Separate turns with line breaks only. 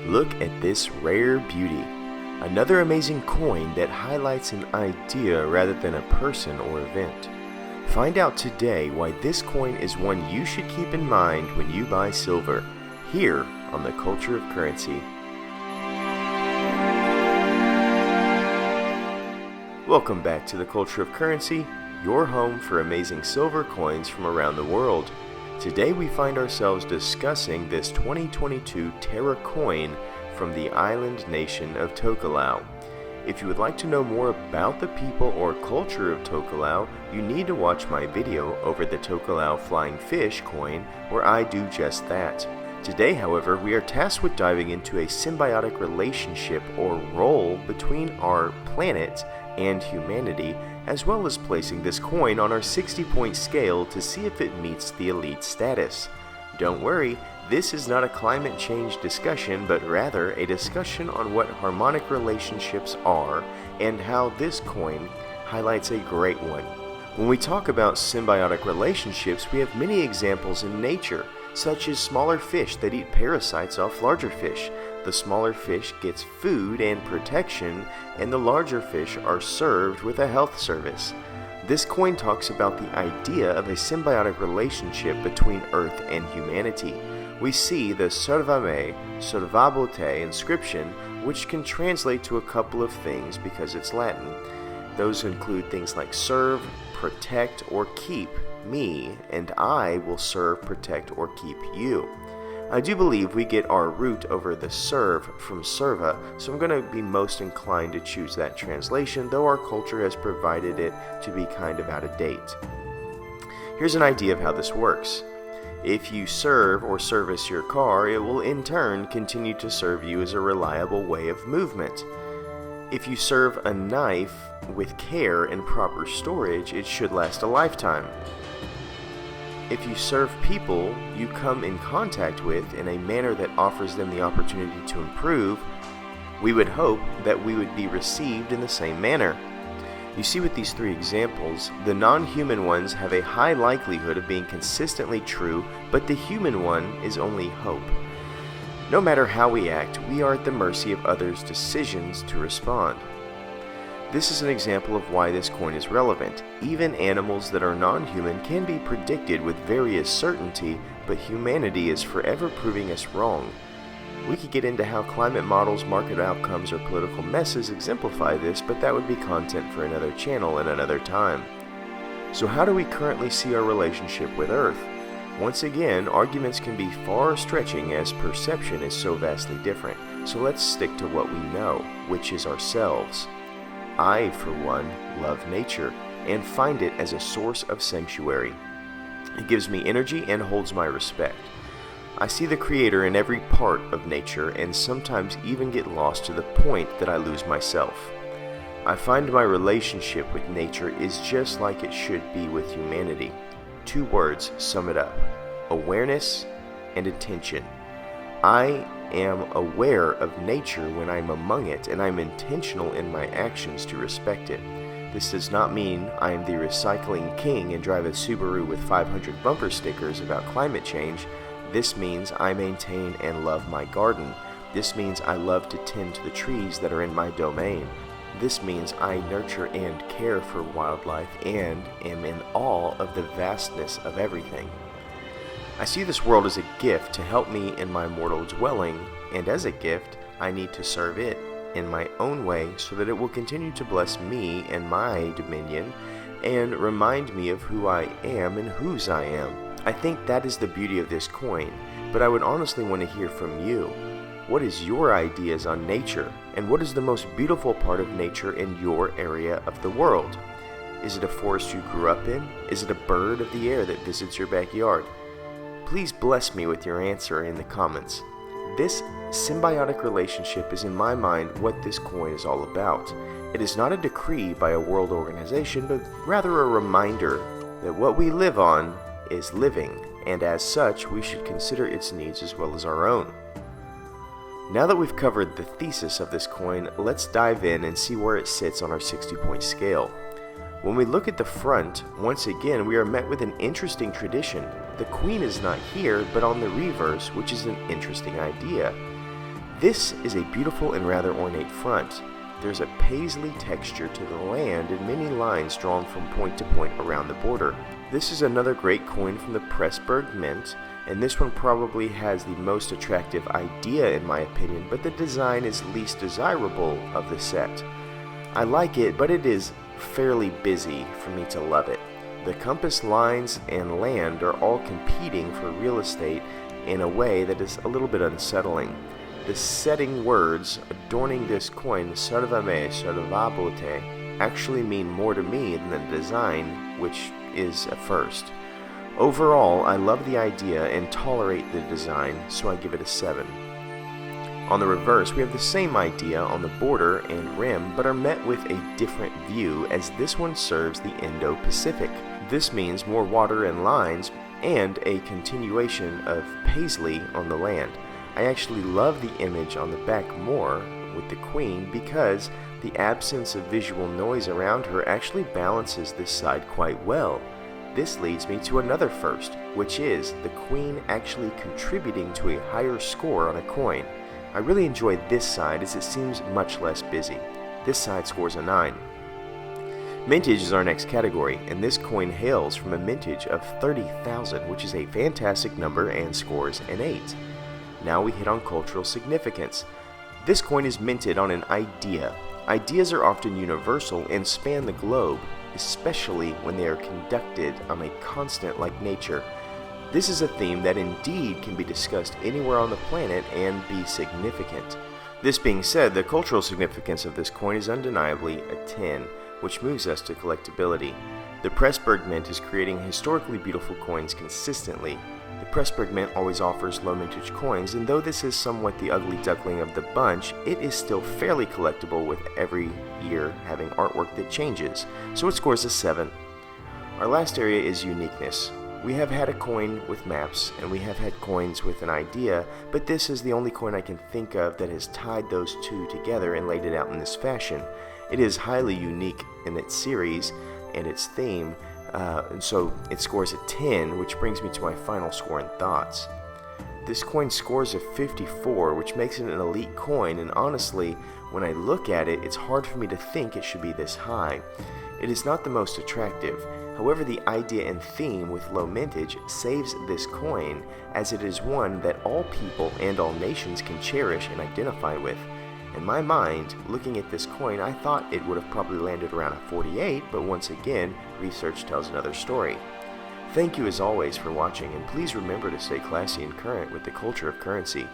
Look at this rare beauty. Another amazing coin that highlights an idea rather than a person or event. Find out today why this coin is one you should keep in mind when you buy silver, here on the Culture of Currency. Welcome back to the Culture of Currency, your home for amazing silver coins from around the world. Today we find ourselves discussing this 2022 Terra coin from the island nation of Tokelau. If you would like to know more about the people or culture of Tokelau, you need to watch my video over the Tokelau flying fish coin where I do just that. Today, however, we are tasked with diving into a symbiotic relationship or role between our planet and humanity, as well as placing this coin on our 60-point scale to see if it meets the elite status. Don't worry, this is not a climate change discussion, but rather a discussion on what harmonic relationships are and how this coin highlights a great one. When we talk about symbiotic relationships, we have many examples in nature, such as smaller fish that eat parasites off larger fish. The smaller fish gets food and protection, and the larger fish are served with a health service. This coin talks about the idea of a symbiotic relationship between Earth and humanity. We see the Servame, Servabote inscription, which can translate to a couple of things because it's Latin. Those include things like serve, protect, or keep me, and I will serve, protect, or keep you. I do believe we get our root over the serve from serva, so I'm going to be most inclined to choose that translation, though our culture has provided it to be kind of out of date. Here's an idea of how this works. If you serve or service your car, it will in turn continue to serve you as a reliable way of movement. If you serve a knife with care and proper storage, it should last a lifetime. If you serve people you come in contact with in a manner that offers them the opportunity to improve, we would hope that we would be received in the same manner. You see, with these three examples, the non-human ones have a high likelihood of being consistently true, but the human one is only hope. No matter how we act, we are at the mercy of others' decisions to respond. This is an example of why this coin is relevant. Even animals that are non-human can be predicted with various certainty, but humanity is forever proving us wrong. We could get into how climate models, market outcomes, or political messes exemplify this, but that would be content for another channel and another time. So how do we currently see our relationship with Earth? Once again, arguments can be far stretching as perception is so vastly different. So let's stick to what we know, which is ourselves. I, for one, love nature and find it as a source of sanctuary. It gives me energy and holds my respect. I see the Creator in every part of nature and sometimes even get lost to the point that I lose myself. I find my relationship with nature is just like it should be with humanity. Two words sum it up: awareness and attention. I am aware of nature when I'm among it, and I'm intentional in my actions to respect it. This does not mean I am the recycling king and drive a Subaru with 500 bumper stickers about climate change. This means I maintain and love my garden. This means I love to tend to the trees that are in my domain. This means I nurture and care for wildlife and am in awe of the vastness of everything. I see this world as a gift to help me in my mortal dwelling, and as a gift, I need to serve it in my own way so that it will continue to bless me and my dominion and remind me of who I am and whose I am. I think that is the beauty of this coin, but I would honestly want to hear from you. What is your ideas on nature, and what is the most beautiful part of nature in your area of the world? Is it a forest you grew up in? Is it a bird of the air that visits your backyard? Please bless me with your answer in the comments. This symbiotic relationship is in my mind what this coin is all about. It is not a decree by a world organization, but rather a reminder that what we live on is living, and as such, we should consider its needs as well as our own. Now that we've covered the thesis of this coin, let's dive in and see where it sits on our 60-point scale. When we look at the front, once again we are met with an interesting tradition. The queen is not here, but on the reverse, which is an interesting idea. This is a beautiful and rather ornate front. There's a paisley texture to the land and many lines drawn from point to point around the border. This is another great coin from the Pressburg Mint, and this one probably has the most attractive idea in my opinion, but the design is least desirable of the set. I like it, but it is fairly busy for me to love it. The compass lines and land are all competing for real estate in a way that is a little bit unsettling. The setting words adorning this coin, Servame, Servabote, actually mean more to me than the design, which is a first. Overall, I love the idea and tolerate the design, so I give it a 7. On the reverse, we have the same idea on the border and rim, but are met with a different view as this one serves the Indo-Pacific. This means more water and lines and a continuation of paisley on the land. I actually love the image on the back more with the queen because the absence of visual noise around her actually balances this side quite well. This leads me to another first, which is the queen actually contributing to a higher score on a coin. I really enjoy this side as it seems much less busy. This side scores a 9. Mintage is our next category, and this coin hails from a mintage of 30,000, which is a fantastic number and scores an 8. Now we hit on cultural significance. This coin is minted on an idea. Ideas are often universal and span the globe, especially when they are conducted on a constant like nature. This is a theme that indeed can be discussed anywhere on the planet and be significant. This being said, the cultural significance of this coin is undeniably a 10, which moves us to collectability. The Pressburg Mint is creating historically beautiful coins consistently. The Pressburg Mint always offers low mintage coins, and though this is somewhat the ugly duckling of the bunch, it is still fairly collectible with every year having artwork that changes, so it scores a 7. Our last area is uniqueness. We have had a coin with maps, and we have had coins with an idea, but this is the only coin I can think of that has tied those two together and laid it out in this fashion. It is highly unique in its series and its theme, and so it scores a 10, which brings me to my final score and thoughts. This coin scores a 54, which makes it an elite coin, and honestly, when I look at it, it's hard for me to think it should be this high. It is not the most attractive. However, the idea and theme with low mintage saves this coin, as it is one that all people and all nations can cherish and identify with. In my mind, looking at this coin, I thought it would have probably landed around a 48, but once again, research tells another story. Thank you as always for watching, and please remember to stay classy and current with the culture of currency.